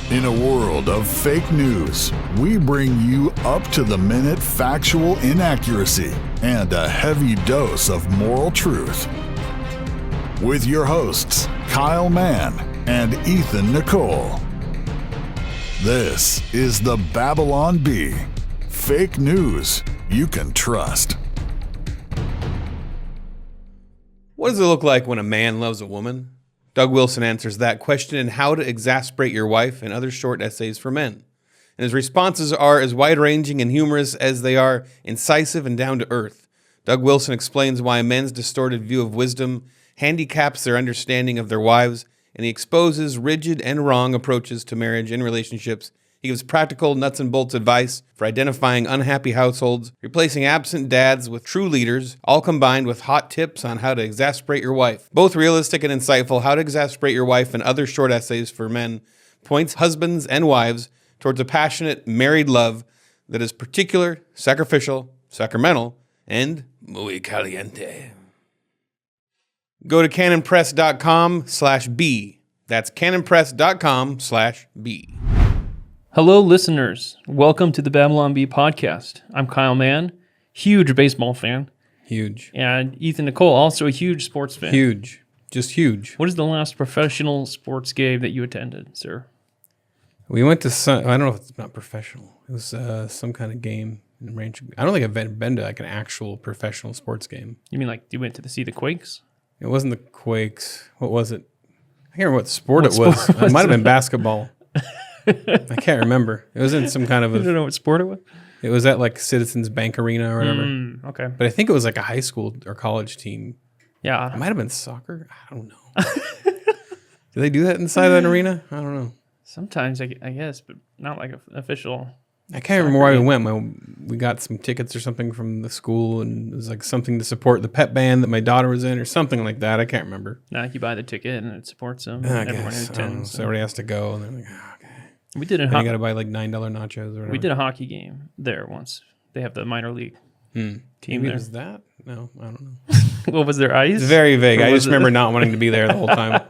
In a world of fake news, we bring you up-to-the-minute factual inaccuracy and a heavy dose of moral truth. With your hosts, Kyle Mann and Ethan Nicole. This is the Babylon Bee. Fake news you can trust. What does it look like when a man loves a woman? Doug Wilson answers that question in How to Exasperate Your Wife and Other Short Essays for Men. And his responses are as wide-ranging and humorous as they are incisive and down-to-earth. Doug Wilson explains why men's distorted view of wisdom handicaps their understanding of their wives, and he exposes rigid and wrong approaches to marriage and relationships. He gives practical nuts and bolts advice for identifying unhappy households, replacing absent dads with true leaders, all combined with hot tips on how to exasperate your wife. Both realistic and insightful, How to Exasperate Your Wife and Other Short Essays for Men points husbands and wives towards a passionate married love that is particular, sacrificial, sacramental, and muy caliente. Go to canonpress.com/B. That's canonpress.com/B. Hello, listeners. Welcome to the Babylon Bee podcast. I'm Kyle Mann, huge baseball fan. Huge. And Ethan Nicole, also a huge sports fan. Huge. Just huge. What is the last professional sports game that you attended, sir? We went to some, I don't know if it's not professional. It was some kind of game in range. I don't think I've been to like an actual professional sports game. You mean like you went to see the Quakes? It wasn't the Quakes. What was it? I can't remember what sport it was. It might have been basketball. I can't remember. It was in some kind of I don't know what sport it was. It was at like Citizens Bank Arena or whatever. Okay. But I think it was like a high school or college team. Yeah. It might have been soccer. I don't know. Do they do that inside that arena? I don't know. Sometimes, I guess, but not like official. I can't remember why we went. We got some tickets or something from the school, and it was like something to support the pep band that my daughter was in or something like that. I can't remember. Nah, you buy the ticket and it supports them. I Everyone guess. attends. So everybody has to go, and they're like, oh, okay. We did You got to buy like $9 nachos or whatever. We did a hockey game there once. They have the minor league team Maybe there. it was that? No, I don't know. What was there, ice? It's very vague. I just remember not wanting to be there the whole time.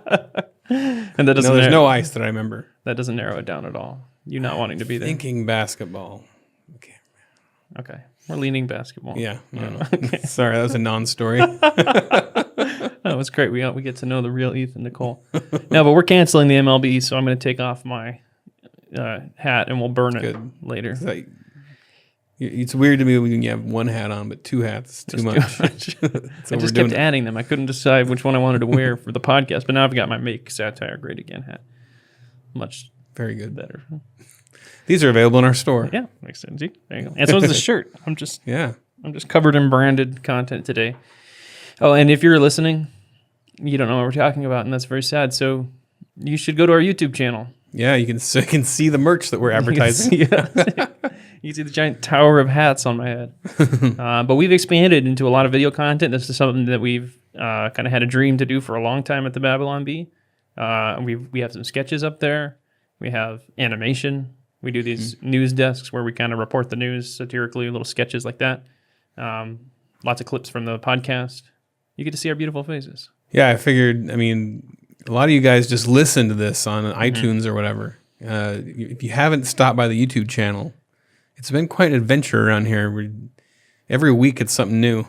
And that doesn't. There's no ice that I remember. That doesn't narrow it down at all. You not wanting to be there. Thinking basketball. Okay, we're leaning basketball. Yeah. I don't know. Okay. Sorry, that was a non-story. That was great. We get to know the real Ethan Nicole. No, but we're canceling the MLB, so I'm going to take off my hat and we'll burn it later. It's weird to me when you have one hat on, but two hats is too much. I just kept adding them. I couldn't decide which one I wanted to wear for the podcast, but now I've got my Make Satire Great Again hat. Much very good, better. These are available in our store. Yeah, makes sense. There you go. And so is the shirt. I'm just covered in branded content today. Oh, and if you're listening, you don't know what we're talking about, and that's very sad. So you should go to our YouTube channel. Yeah, you can see the merch that we're advertising. You can see the giant tower of hats on my head. But we've expanded into a lot of video content. This is something that we've kind of had a dream to do for a long time at the Babylon Bee. We have some sketches up there. We have animation. We do these news desks where we kind of report the news satirically, little sketches like that. Lots of clips from the podcast. You get to see our beautiful faces. Yeah, I figured, a lot of you guys just listen to this on iTunes or whatever. If you haven't stopped by the YouTube channel, it's been quite an adventure around here. Every week it's something new.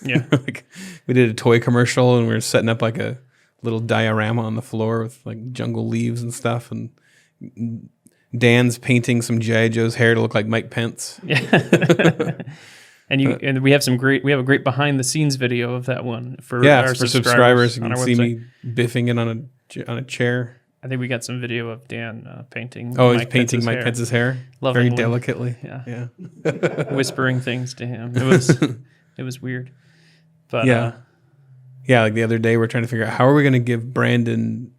Yeah. Like we did a toy commercial and we were setting up like a little diorama on the floor with like jungle leaves and stuff. And Dan's painting some G.I. Joe's hair to look like Mike Pence. Yeah. And we have a great behind the scenes video of that one for our subscribers. You can see website. me biffing it on a chair. I think we got some video of Dan painting. Oh, he's painting Mike Pence's hair Lovingly. very delicately. Yeah. Whispering things to him. It was weird. But yeah. Like the other day, we're trying to figure out how are we going to give Brandon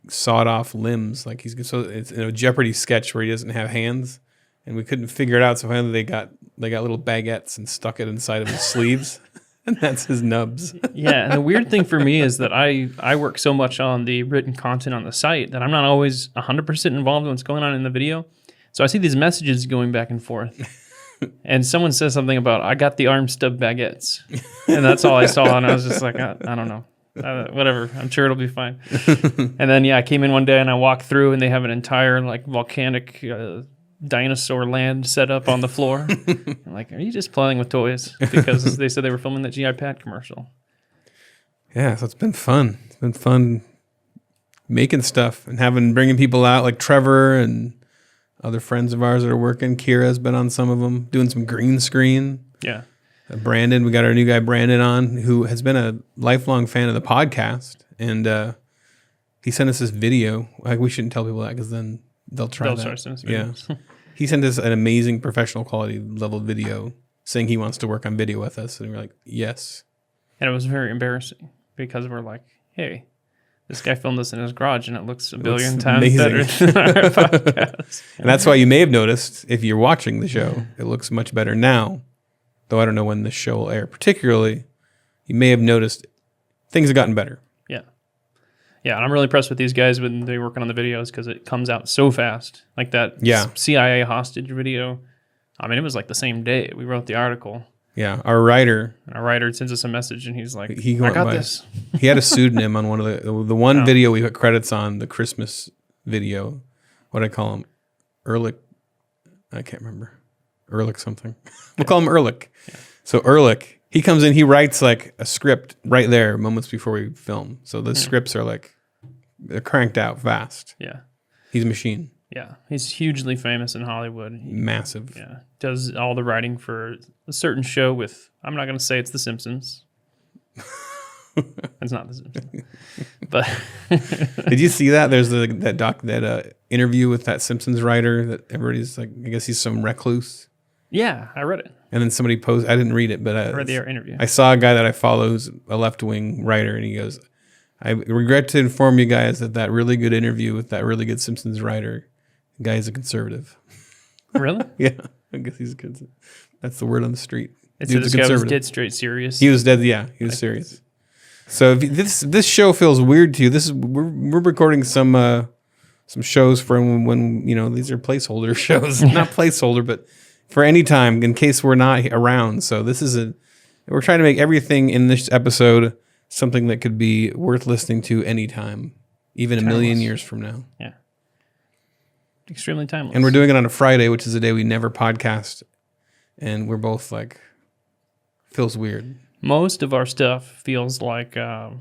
sawed off limbs. Like it's a Jeopardy sketch where he doesn't have hands, and we couldn't figure it out. So finally, they got little baguettes and stuck it inside of his sleeves. And that's his nubs. Yeah, and the weird thing for me is that I work so much on the written content on the site that I'm not always 100% involved in what's going on in the video. So I see these messages going back and forth. And someone says something about, I got the arm stub baguettes. And that's all I saw, and I was just like, I don't know. Whatever. I'm sure it'll be fine. And then, I came in one day and I walked through and they have an entire like volcanic dinosaur land set up on the floor. I'm like, are you just playing with toys? Because they said they were filming that GI Pat commercial. Yeah, so it's been fun. It's been fun making stuff and bringing people out like Trevor and other friends of ours that are working. Kira's been on some of them, doing some green screen. Yeah. Brandon, we got our new guy Brandon on, who has been a lifelong fan of the podcast, and he sent us this video. Like, we shouldn't tell people that because then they'll try that. Start sending us Yeah, videos. he sent us an amazing professional quality level video saying he wants to work on video with us, and we're like, yes. And it was very embarrassing because we're like, hey, this guy filmed this in his garage and it looks a billion times amazing. better than our podcast. And that's why you may have noticed, if you're watching the show, it looks much better now. Though I don't know when this show will air. Particularly, you may have noticed things have gotten better. Yeah. Yeah, and I'm really impressed with these guys when they're working on the videos because it comes out so fast. Like that CIA hostage video. I mean, it was like the same day we wrote the article. Yeah, our writer sends us a message and he's like, I got this. He had a pseudonym on one of the one video we put credits on, the Christmas video. What I call him? Ehrlich. I can't remember. Ehrlich something. We'll call him Ehrlich. Yeah. So Ehrlich, he comes in, he writes like a script right there moments before we film. So the scripts are like, they're cranked out fast. Yeah. He's a machine. Yeah. He's hugely famous in Hollywood. Massive. Yeah. Does all the writing for a certain show with, I'm not going to say it's The Simpsons. It's not The Simpsons. But did you see that? There's that interview with that Simpsons writer that everybody's like, I guess he's some recluse. Yeah, I read it. And then somebody posted, I didn't read it, but I read the interview. I saw a guy that I follow who's a left-wing writer, and he goes, I regret to inform you guys that really good interview with that really good Simpsons writer, the guy is a conservative. Really? Yeah, I guess he's a good. That's the word on the street. It's this guy was dead straight serious. He was dead, yeah, he was serious. So if this show feels weird to you, we're recording some shows for when these are placeholder shows, not placeholder, but for any time in case we're not around. So we're trying to make everything in this episode something that could be worth listening to anytime, even timeless. A million years from now. Yeah. Extremely timeless. And we're doing it on a Friday, which is a day we never podcast. And we're both like, feels weird. Most of our stuff feels like, I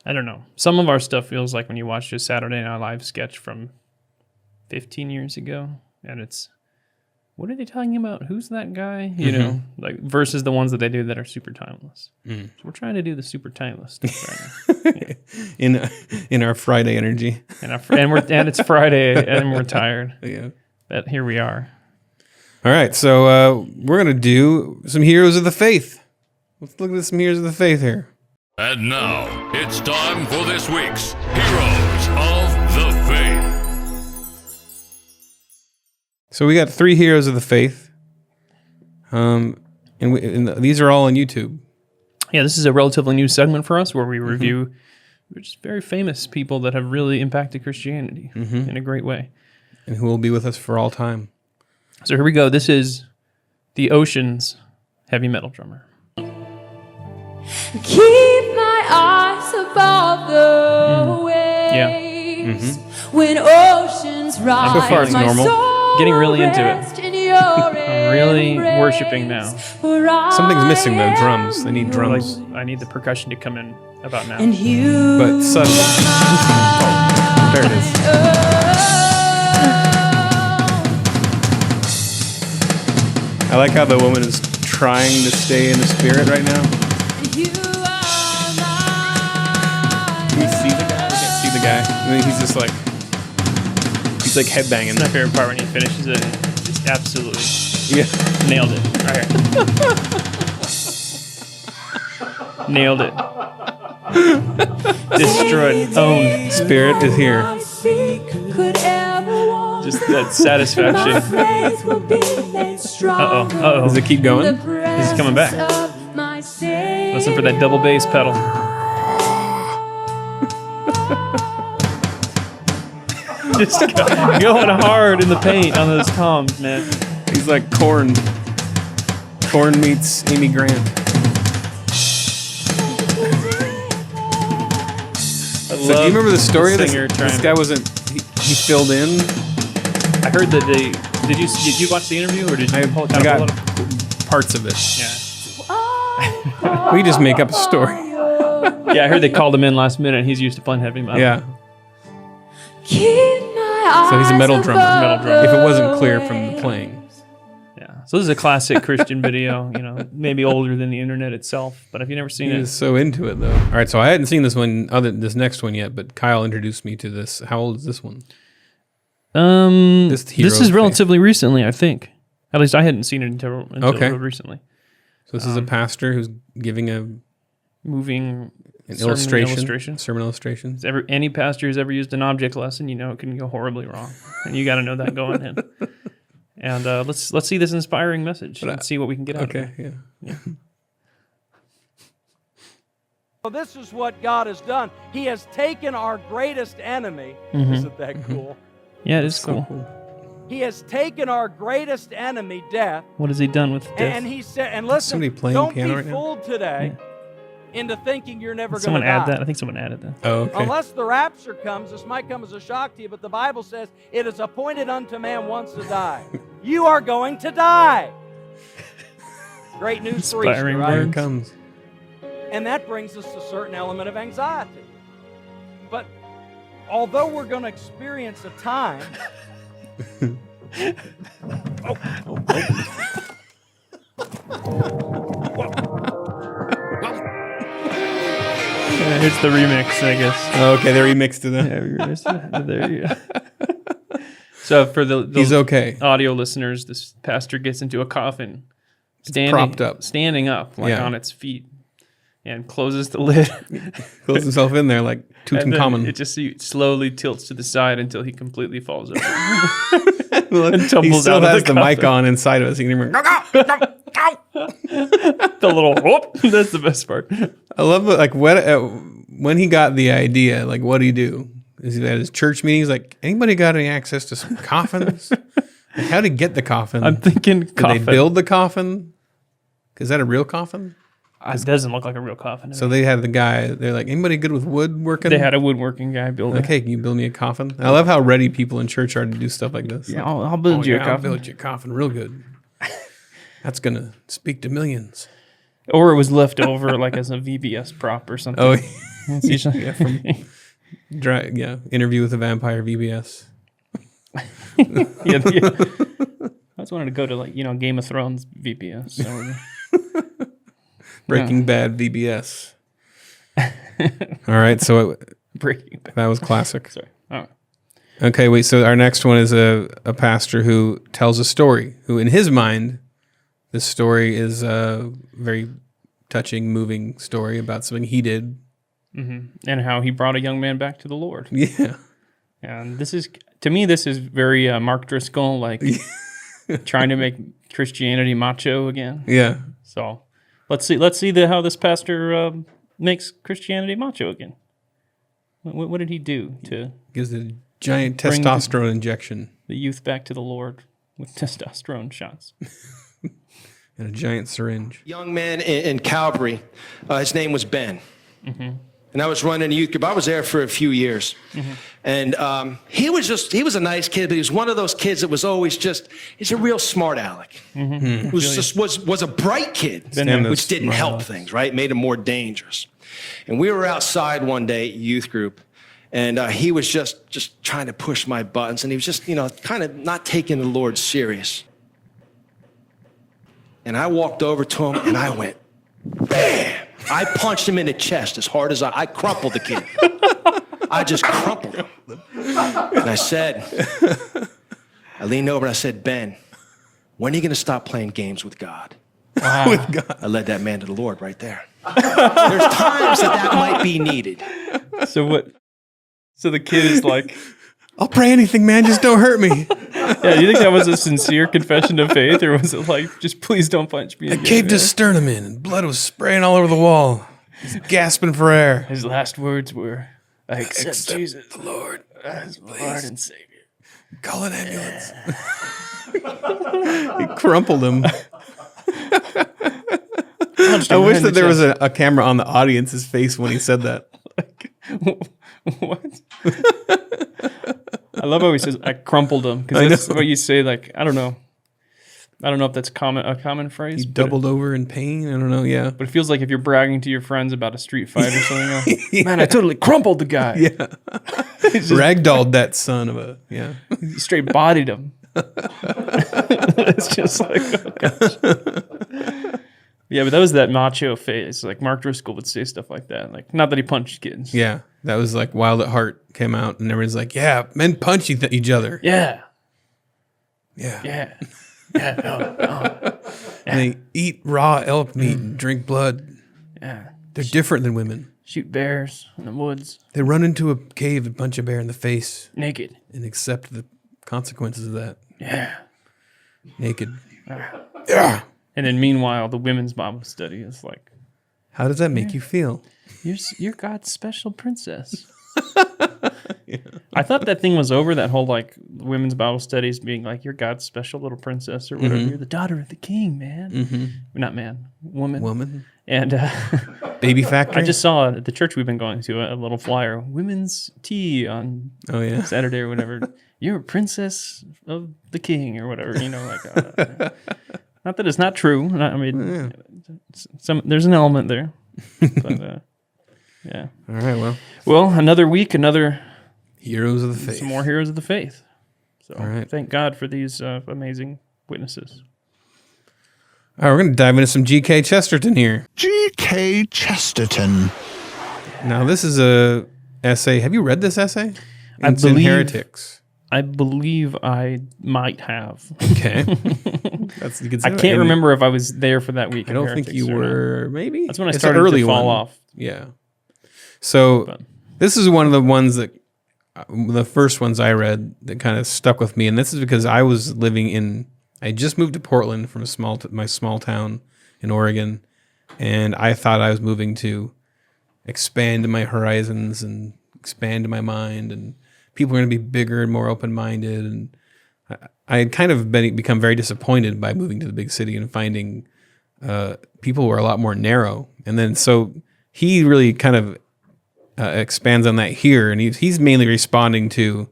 don't know. Some of our stuff feels like when you watch a Saturday Night Live sketch from 15 years ago. And it's, what are they talking about? Who's that guy? You know, like versus the ones that they do that are super timeless. So we're trying to do the super timeless stuff right now. in our Friday energy. And it's Friday and we're tired. Yeah. But here we are. All right, so we're going to do some Heroes of the Faith. Let's look at some Heroes of the Faith here. And now, it's time for this week's Heroes of the Faith. So we got 3 Heroes of the Faith. And these are all on YouTube. Yeah, this is a relatively new segment for us where we review just very famous people that have really impacted Christianity in a great way. And who will be with us for all time. So here we go. This is the Ocean's heavy metal drummer. Keep my eyes above the waves. When oceans rise, So far it's my normal. soul Getting really into it. rests in your I'm really worshiping now. embrace. Something's missing though, drums. They need drums. Like, I need the percussion to come in about now. And you But suddenly. Oh, there it is. I like how the woman is trying to stay in the spirit right now. You are mine. Can you see the guy? We can't see the guy. I mean, he's just like, he's like headbanging. It's my favorite part when he finishes it. Just absolutely Yeah. nailed it. Right here. Nailed it. Destroyed. Owned. Spirit is here. My feet could ever walk. Just that satisfaction. My faith will be made strong. Uh-oh. Does it keep going? He's coming back. Listen for that double bass pedal. Just going hard in the paint on those toms, man. He's like Korn. Korn meets Amy Grant. So do you remember the story of this? singer This trying guy to- wasn't. He filled in. I heard that they did you watch the interview or did you I pull got it? parts of it. Yeah. We just make up a story. Yeah, I heard they called him in last minute. And he's used to playing heavy metal. Yeah. Keep my So he's a metal eyes drummer. above Metal drummer. If it wasn't clear from the playing. Yeah. So this is a classic Christian video. You know, maybe older than the internet itself. But if you've never seen He it, was so into it though. All right, so I hadn't seen this next one yet, but Kyle introduced me to this. How old is this one? this hero is thing. relatively recently, I think. At least I hadn't seen it until Okay. real recently. So this is a pastor who's giving an Moving illustration, sermon illustration. Any pastor who's ever used an object lesson, you know it can go horribly wrong, and you got to know that going in. And let's see this inspiring message and see what we can get out of it. Okay, yeah. Well, this is what God has done. He has taken our greatest enemy. Mm-hmm. Isn't that cool? Yeah, it is So cool. He has taken our greatest enemy, death, What has he done with death? and he said, and listen, somebody playing don't piano be right now? fooled today into thinking you're never Did going to someone die. add that? I think someone added that. Oh, okay. Unless the rapture comes, this might come as a shock to you, but the Bible says it is appointed unto man once to die. You are going to die. Great news for Easter, Inspiring right? Here it words. comes. And that brings us to a certain element of anxiety. But although we're going to experience a time. It's the remix, I guess. Oh, okay, they remixed it. Yeah, we remixed it. There you go. So for the He's okay. audio listeners, this pastor gets into a coffin, propped up. standing up, like Yeah. on its feet, and closes the lid. Close himself in there like And then Tutankhamun. it just slowly tilts to the side until he completely falls over. Well, and he tumbles still out of has the the mic coffin. on inside of us. You can hear him, The little whoop. That's the best part. I love it. Like when he got the idea, like what did he do? Is he at his church meetings? Like, anybody got any access to some coffins? Like, how did he get the coffin? I'm thinking Did coffin. they build the coffin? Is that a real coffin? It doesn't look like a real coffin. So they had the guy. They're like, anybody good with woodworking? They had a woodworking guy build like, it. hey, can you build me a coffin? I love how ready people in church are to do stuff like this. Yeah, I'll build you a I'll coffin. build you a coffin real good. That's gonna speak to millions. Or it was left over like as a VBS prop or something. Oh, It's usually- Interview with a Vampire VBS. yeah. I just wanted to go to Game of Thrones VBS. So. Breaking Bad VBS. All right, so Breaking Bad. that was classic. Sorry. All right. Okay, wait. So our next one is a pastor who tells a story. Who, in his mind, this story is a very touching, moving story about something he did. And how he brought a young man back to the Lord. Yeah, And this is, to me, this is very Mark Driscoll, like trying to make Christianity macho again. yeah. So let's see how this pastor makes Christianity macho again. What did he do to Gives a giant Bring- testosterone injection the youth back to the Lord with testosterone shots? and a giant syringe. Young man in Calvary. His name was Ben. And I was running a youth group. I was there for a few years. And he was a nice kid, but he was one of those kids that was always he's a real smart aleck. Was a bright kid, Stand which those didn't smart help alecks. things, right? Made him more dangerous. And we were outside one day at youth group, and he was just trying to push my buttons, and he was just, kind of not taking the Lord serious. And I walked over to him, and I went, bam! I punched him in the chest as hard as I crumpled the kid. I just crumpled him. And I said, I leaned over and I said, Ben, when are you going to stop playing games with God? With God. I led that man to the Lord right there. There's times that might be needed. So what? So the kid is like, I'll pray anything, man. Just don't hurt me. yeah. Do you think that was a sincere confession of faith, or was it like, just please don't punch me? I again, caved man? his sternum in, and blood was spraying all over the wall. He's gasping for air. His last words were, "I accept Jesus the Lord. as Lord and Savior." Call an ambulance. He crumpled him. I wish that there was a camera on the audience's face when he said that. What? I love how he says, I crumpled him. Because that's what you say, like, I don't know. I don't know if that's a common phrase. He doubled over in pain. I don't know. Yeah. But it feels like if you're bragging to your friends about a street fight or something. Yeah. Man, I totally crumpled the guy. Yeah. Ragdolled that son of a, yeah. Straight bodied him. It's just like, oh gosh. Yeah, but that was that macho phase. Like Mark Driscoll would say stuff like that. Like, not that he punched kids. Yeah. That was like Wild at Heart came out and everyone's like, yeah, men punch each other. Yeah. Yeah. Yeah. Yeah. Oh. And they eat raw elk meat and drink blood. Yeah. They're different than women. Shoot bears in the woods. They run into a cave and punch a bear in the face. Naked. And accept the consequences of that. Yeah. Naked. Yeah. And then meanwhile, the women's Bible study is like, how does that make you feel? You're God's special princess. Yeah. I thought that thing was over, that whole like women's Bible studies being like, you're God's special little princess or whatever. You're the daughter of the king, man. Not man, woman. And Baby Factory. I just saw at the church we've been going to a little flyer, women's tea on Saturday or whatever. You're a princess of the king or whatever, like not that it's not true. I mean, there's an element there. But, yeah. All right, well, another week, another heroes of the faith. Some more heroes of the faith. So all right. Thank God for these amazing witnesses. All right, we're going to dive into some G.K. Chesterton here. G.K. Chesterton. Now, this is a essay. Have you read this essay? It's in Heretics. I believe I might have. Okay. I can't remember if I was there for that week. I don't think you were. Maybe that's when I started to fall off. Yeah. So this is one of the ones that the first ones I read that kind of stuck with me, and this is because I was living in. I just moved to Portland from my small town in Oregon, and I thought I was moving to expand my horizons and expand my mind, and people are going to be bigger and more open-minded. And I had kind of become very disappointed by moving to the big city and finding people were a lot more narrow. And then so he really kind of expands on that here, and he's mainly responding to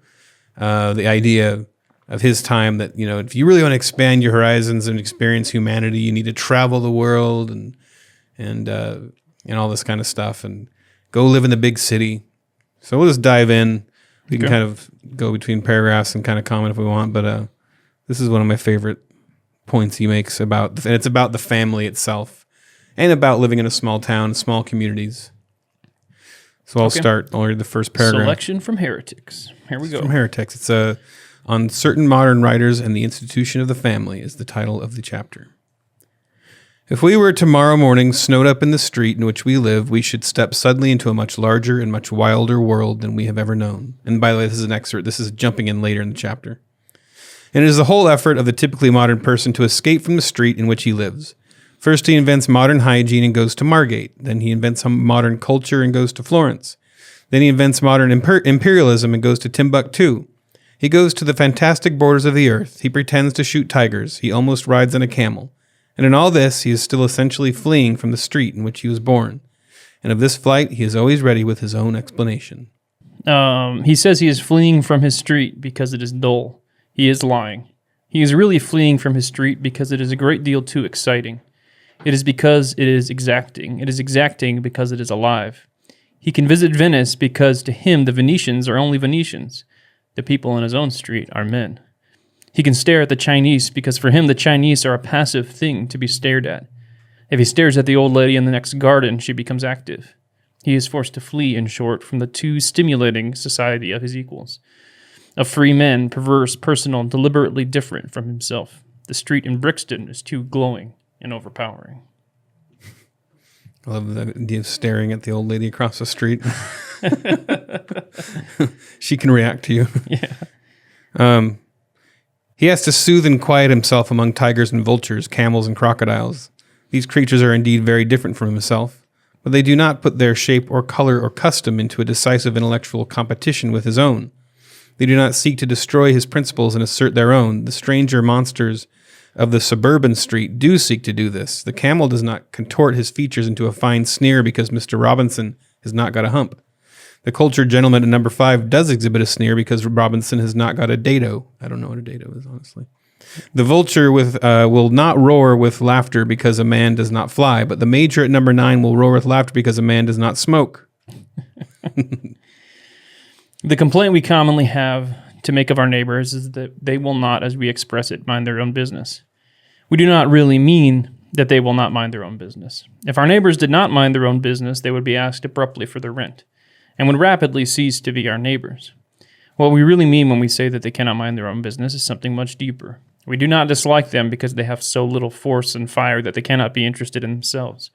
the idea of his time that, if you really want to expand your horizons and experience humanity, you need to travel the world and all this kind of stuff and go live in the big city. So we'll just dive in. We can kind of go between paragraphs and kind of comment if we want, but this is one of my favorite points he makes and it's about the family itself and about living in a small town, small communities. So I'll read the first paragraph. Selection from Heretics. Here we go. From Heretics. It's On Certain Modern Writers and the Institution of the Family is the title of the chapter. If we were tomorrow morning snowed up in the street in which we live, we should step suddenly into a much larger and much wilder world than we have ever known. And by the way, this is an excerpt. This is jumping in later in the chapter. And it is the whole effort of the typically modern person to escape from the street in which he lives. First, he invents modern hygiene and goes to Margate. Then he invents some modern culture and goes to Florence. Then he invents modern imperialism and goes to Timbuktu. He goes to the fantastic borders of the earth. He pretends to shoot tigers. He almost rides on a camel. And in all this, he is still essentially fleeing from the street in which he was born. And of this flight, he is always ready with his own explanation. He says he is fleeing from his street because it is dull. He is lying. He is really fleeing from his street because it is a great deal too exciting. It is because it is exacting. It is exacting because it is alive. He can visit Venice because to him the Venetians are only Venetians. The people in his own street are men. He can stare at the Chinese because for him the Chinese are a passive thing to be stared at. If he stares at the old lady in the next garden, she becomes active. He is forced to flee, in short, from the too stimulating society of his equals. Of free men, perverse, personal, deliberately different from himself. The street in Brixton is too glowing and overpowering. I love the idea of staring at the old lady across the street. She can react to you. Yeah. He has to soothe and quiet himself among tigers and vultures, camels and crocodiles. These creatures are indeed very different from himself, but they do not put their shape or color or custom into a decisive intellectual competition with his own. They do not seek to destroy his principles and assert their own. The stranger monsters of the suburban street do seek to do this. The camel does not contort his features into a fine sneer because Mr. Robinson has not got a hump. The cultured gentleman at number 5 does exhibit a sneer because Robinson has not got a dado. I don't know what a dado is, honestly. The vulture will not roar with laughter because a man does not fly, but the major at number 9 will roar with laughter because a man does not smoke. The complaint we commonly have to make of our neighbors is that they will not, as we express it, mind their own business. We do not really mean that they will not mind their own business. If our neighbors did not mind their own business, they would be asked abruptly for their rent, and would rapidly cease to be our neighbors. What we really mean when we say that they cannot mind their own business is something much deeper. We do not dislike them because they have so little force and fire that they cannot be interested in themselves.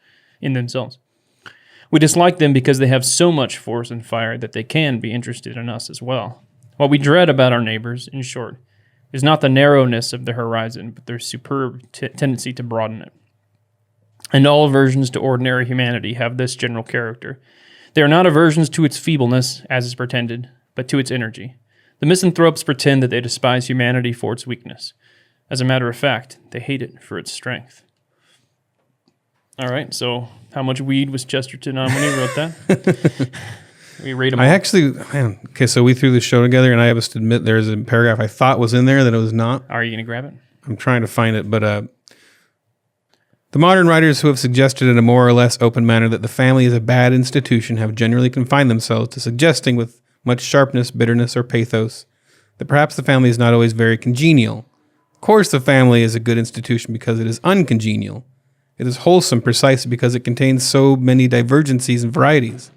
We dislike them because they have so much force and fire that they can be interested in us as well. What we dread about our neighbors, in short, is not the narrowness of their horizon, but their superb tendency to broaden it. And all aversions to ordinary humanity have this general character. They are not aversions to its feebleness, as is pretended, but to its energy. The misanthropes pretend that they despise humanity for its weakness. As a matter of fact, they hate it for its strength. All right, so how much weed was Chesterton on when he wrote that? We rate him. Okay, so we threw the show together, and I have to admit there's a paragraph I thought was in there that it was not. Are you going to grab it? I'm trying to find it, but the modern writers who have suggested in a more or less open manner that the family is a bad institution have generally confined themselves to suggesting with much sharpness, bitterness, or pathos that perhaps the family is not always very congenial. Of course, the family is a good institution because it is uncongenial. It is wholesome precisely because it contains so many divergencies and varieties.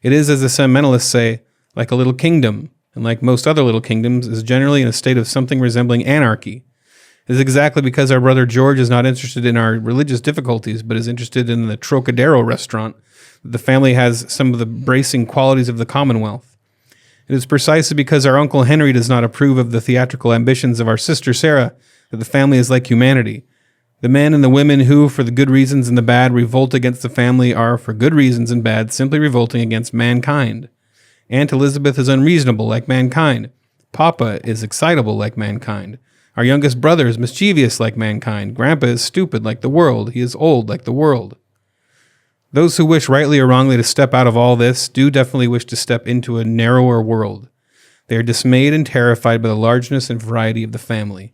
It is, as the sentimentalists say, like a little kingdom, and like most other little kingdoms, is generally in a state of something resembling anarchy. It is exactly because our brother George is not interested in our religious difficulties, but is interested in the Trocadero restaurant, that the family has some of the bracing qualities of the Commonwealth. It is precisely because our Uncle Henry does not approve of the theatrical ambitions of our sister Sarah that the family is like humanity. The men and the women who, for the good reasons and the bad, revolt against the family are, for good reasons and bad, simply revolting against mankind. Aunt Elizabeth is unreasonable like mankind. Papa is excitable like mankind. Our youngest brother is mischievous like mankind. Grandpa is stupid like the world. He is old like the world. Those who wish rightly or wrongly to step out of all this do definitely wish to step into a narrower world. They are dismayed and terrified by the largeness and variety of the family.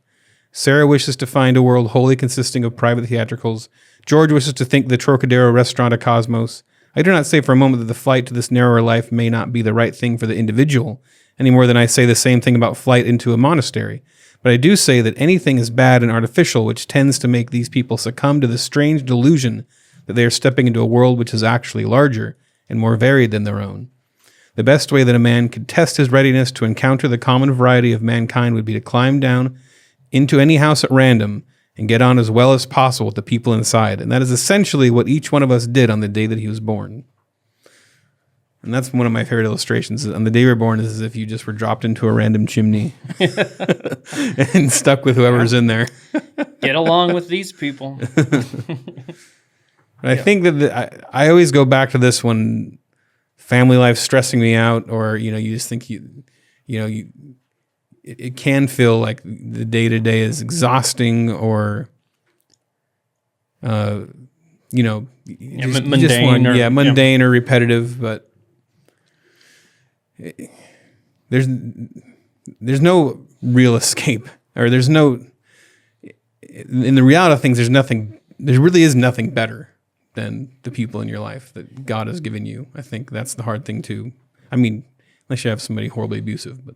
Sarah wishes to find a world wholly consisting of private theatricals. George wishes to think the Trocadero restaurant a cosmos. I do not say for a moment that the flight to this narrower life may not be the right thing for the individual, any more than I say the same thing about flight into a monastery. But I do say that anything is bad and artificial which tends to make these people succumb to the strange delusion that they are stepping into a world which is actually larger and more varied than their own. The best way that a man could test his readiness to encounter the common variety of mankind would be to climb down into any house at random and get on as well as possible with the people inside. And that is essentially what each one of us did on the day that he was born. And that's one of my favorite illustrations. On the day you're born is as if you just were dropped into a random chimney and stuck with whoever's in there. Get along with these people. I think that I always go back to this when family life stressing me out, or you just think it can feel like the day to day is exhausting, or mundane or repetitive. But there's no real escape, or there's no. In the reality of things, there really is nothing better than the people in your life that God has given you. I think that's the hard thing too. I mean, unless you have somebody horribly abusive, but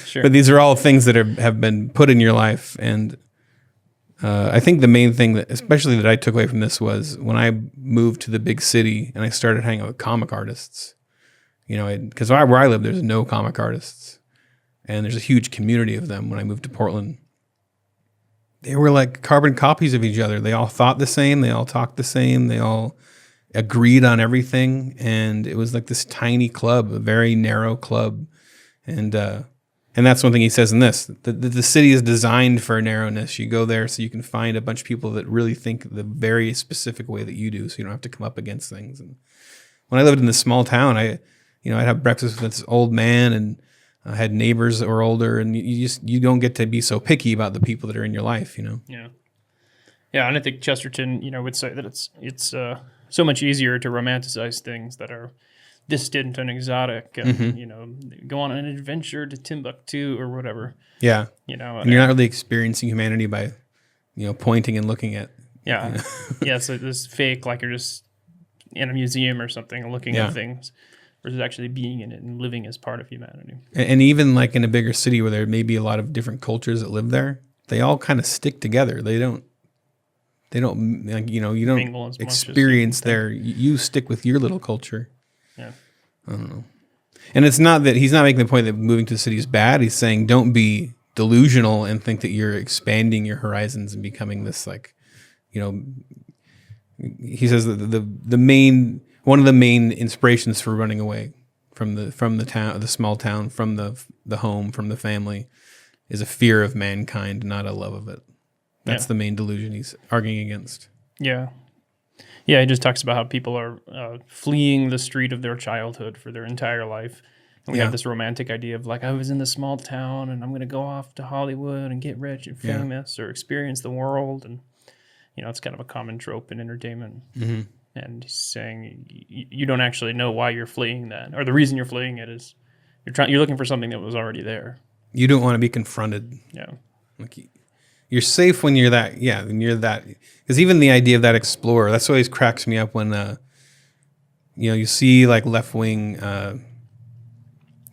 Sure. But these are all things that have been put in your life. And I think the main thing that, especially that I took away from this, was when I moved to the big city and I started hanging out with comic artists, because where I live, there's no comic artists, and there's a huge community of them. When I moved to Portland, they were like carbon copies of each other. They all thought the same. They all talked the same. They all agreed on everything. And it was like this tiny club, a very narrow club. And that's one thing he says in this, that the city is designed for narrowness. You go there so you can find a bunch of people that really think the very specific way that you do, so you don't have to come up against things. And when I lived in this small town, I'd have breakfast with this old man, and I had neighbors that were older, and you don't get to be so picky about the people that are in your life, Yeah, and I think Chesterton, would say that it's so much easier to romanticize things that are distant and exotic, and you know, go on an adventure to Timbuktu or whatever. Yeah. You know, And you're not really experiencing humanity by, you know, pointing and looking at. yeah, yeah. So this fake, like you're just in a museum or something, looking Yeah. at things, versus actually being in it and living as part of humanity. And even like in a bigger city where there may be a lot of different cultures that live there, they all kind of stick together. They don't like, you know, you Mingle don't as much as experience their, you stick with your little culture. Yeah. And it's not that he's not making the point that moving to the city is bad. He's saying don't be delusional and think that you're expanding your horizons and becoming this, like, you know, he says that one of the main inspirations for running away from the town, the small town, from the home, from the family, is a fear of mankind, not a love of it. That's the main delusion he's arguing against. Yeah. Yeah, he just talks about how people are fleeing the street of their childhood for their entire life. And we have this romantic idea of like, I was in this small town and I'm going to go off to Hollywood and get rich and famous or experience the world. And, you know, it's kind of a common trope in entertainment. Mm-hmm. And he's saying you don't actually know why you're fleeing that. Or the reason you're fleeing it is you're looking for something that was already there. You don't want to be confronted. Yeah. Like, you're safe when you're that, because even the idea of that explorer, that's what always cracks me up when, you know, you see like left-wing,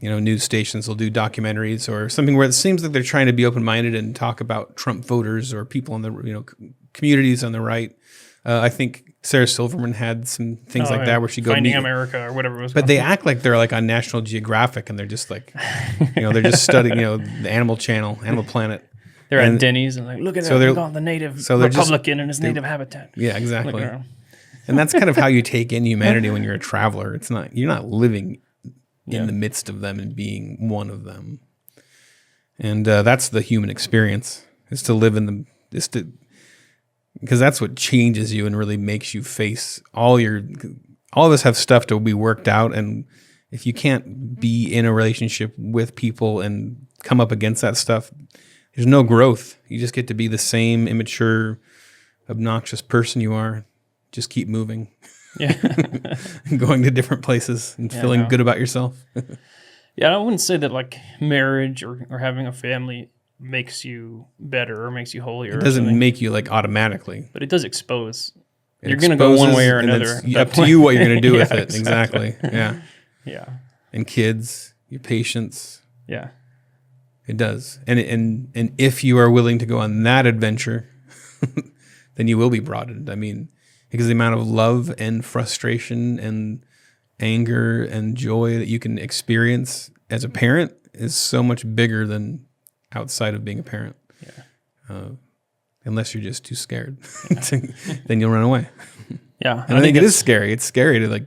you know, news stations will do documentaries or something where it seems like they're trying to be open-minded and talk about Trump voters or people in the, you know, communities on the right. I think Sarah Silverman had some things like that where she go Finding meet America or whatever it was but called. they act like they're like on National Geographic and they're just like, you know, they're just studying, you know, the Animal Channel, Animal Planet. They're at Denny's and like, look at that, look at the native Republican in his native habitat. Yeah, exactly. And that's kind of how you take in humanity when you're a traveler. It's not, you're not living in the midst of them and being one of them. And that's the human experience, is to live in the, because that's what changes you and really makes you face all of us have stuff to be worked out. And if you can't be in a relationship with people and come up against that stuff, there's no growth. You just get to be the same immature, obnoxious person you are. Just keep moving. Yeah. Going to different places and feeling good about yourself. Yeah, I wouldn't say that like marriage or having a family makes you better or makes you holier. It doesn't make you like automatically. But it does expose. You're going to go one way or another. It's up to you what you're going to do with it. Exactly. Yeah. Yeah. And kids, your patience. Yeah. It does. And if you are willing to go on that adventure, then you will be broadened. I mean, because the amount of love and frustration and anger and joy that you can experience as a parent is so much bigger than outside of being a parent. Yeah. Unless you're just too scared, then you'll run away. Yeah. And I think it is scary. It's scary to like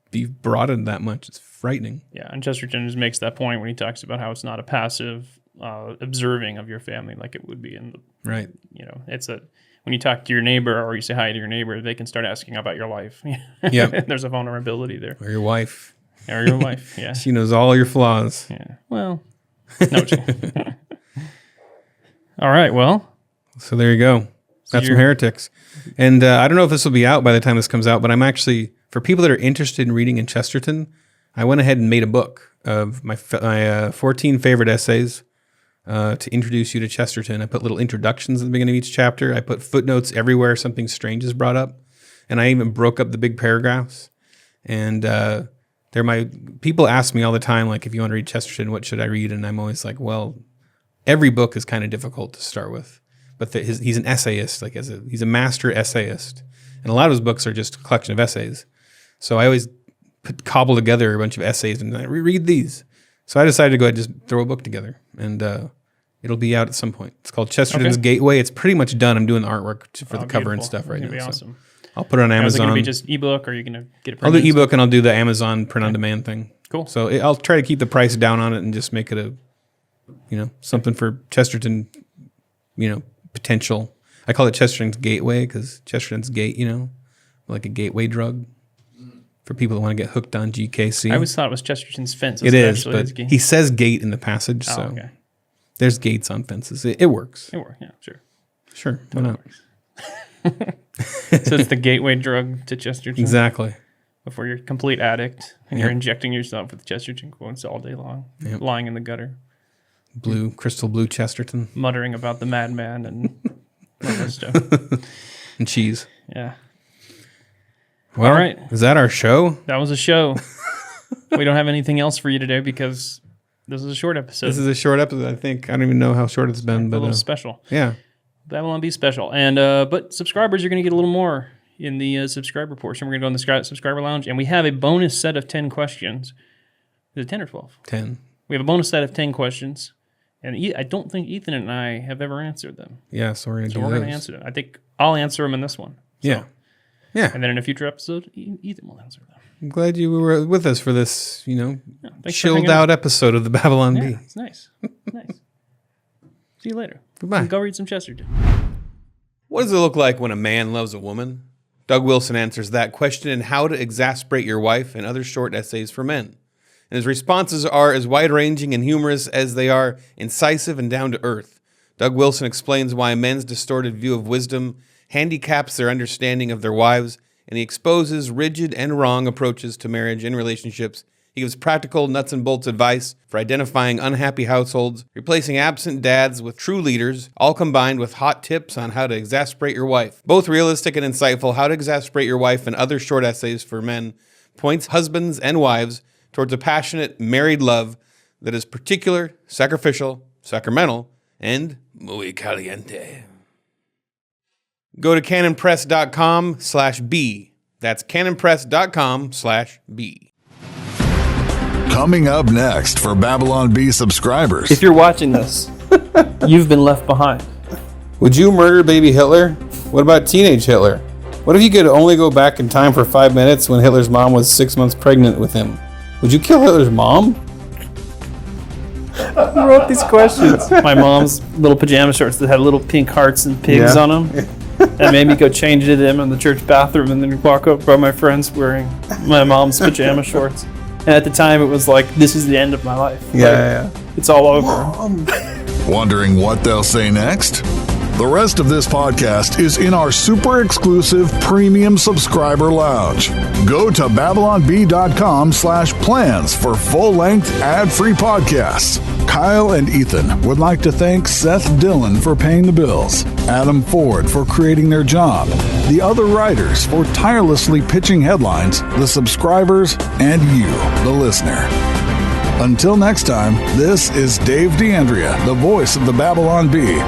be broadened that much. It's frightening. Yeah. And Chesterton just makes that point when he talks about how it's not a passive observing of your family like it would be in the, right. You know, it's a, when you talk to your neighbor or you say hi to your neighbor, they can start asking about your life. Yeah. There's a vulnerability there. Or your wife. Or your wife. Yeah. She knows all your flaws. Yeah. Well, no. All right. Well, so there you go. That's some heretics. And I don't know if this will be out by the time this comes out, but I'm actually, for people that are interested in reading in Chesterton, I went ahead and made a book of my 14 favorite essays to introduce you to Chesterton. I put little introductions at the beginning of each chapter. I put footnotes everywhere something strange is brought up. And I even broke up the big paragraphs. And people ask me all the time, like, if you want to read Chesterton, what should I read? And I'm always like, well, every book is kind of difficult to start with. But he's an essayist, he's a master essayist. And a lot of his books are just a collection of essays. So I always cobble together a bunch of essays and I reread these. So I decided to go ahead and just throw a book together. And it'll be out at some point. It's called Chesterton's Gateway. It's pretty much done. I'm doing the artwork for the cover and stuff right now. That'd be awesome. So I'll put it on Amazon. Is it going to be just ebook or are you going to get it printed? I'll do ebook and I'll do the Amazon print on demand thing. Cool. So I'll try to keep the price down on it and just make it something for Chesterton, potential. I call it Chesterton's Gateway because Chesterton's gate, like a gateway drug for people that want to get hooked on GKC. I always thought it was Chesterton's fence. It is, but he says gate in the passage, so there's gates on fences. It works. It works, yeah, sure. Sure, why not? So it's the gateway drug to Chesterton? Exactly. before you're a complete addict and you're injecting yourself with Chesterton quotes all day long, lying in the gutter. Crystal blue Chesterton. Muttering about the madman and all that stuff. And cheese. Yeah. Well, all right. Is that our show? That was a show. We don't have anything else for you today because this is a short episode. This is a short episode, I think. I don't even know how short it's been. A but little special. Yeah. Babylon Bee special. And but subscribers are going to get a little more in the subscriber portion. We're going to go in the subscriber lounge, and we have a bonus set of 10 questions. Is it 10 or 12? 10. We have a bonus set of 10 questions, and I don't think Ethan and I have ever answered them. Yeah, so we're going to do So we're those. going to answer them. I think I'll answer them in this one. Yeah. Yeah. And then in a future episode, Ethan will answer them. I'm glad you were with us for this, thanks for chilled hanging out episode of the Babylon Bee. It's nice. Nice. See you later. Goodbye. Go read some Chesterton. What does it look like when a man loves a woman? Doug Wilson answers that question in How to Exasperate Your Wife and Other Short Essays for Men. And his responses are as wide-ranging and humorous as they are incisive and down-to-earth. Doug Wilson explains why men's distorted view of wisdom handicaps their understanding of their wives, and he exposes rigid and wrong approaches to marriage and relationships. He gives practical nuts and bolts advice for identifying unhappy households, replacing absent dads with true leaders, all combined with hot tips on how to exasperate your wife. Both realistic and insightful, How to Exasperate Your Wife and Other Short Essays for Men points husbands and wives towards a passionate married love that is particular, sacrificial, sacramental, and muy caliente. Go to canonpress.com/B. That's canonpress.com/B. Coming up next for Babylon Bee subscribers. If you're watching this, you've been left behind. Would you murder baby Hitler? What about teenage Hitler? What if you could only go back in time for 5 minutes when Hitler's mom was 6 months pregnant with him? Would you kill Hitler's mom? Who wrote these questions? My mom's little pajama shorts that had little pink hearts and pigs on them. That made me go change into them in the church bathroom and then walk up by my friends wearing my mom's pajama shorts. And at the time, it was like, this is the end of my life. Yeah. It's all over. Wondering what they'll say next? The rest of this podcast is in our super exclusive premium subscriber lounge. Go to babylonbee.com/plans for full-length ad-free podcasts. Kyle and Ethan would like to thank Seth Dillon for paying the bills, Adam Ford for creating their job, the other writers for tirelessly pitching headlines, the subscribers, and you, the listener. Until next time, this is Dave DeAndrea, the voice of the Babylon Bee.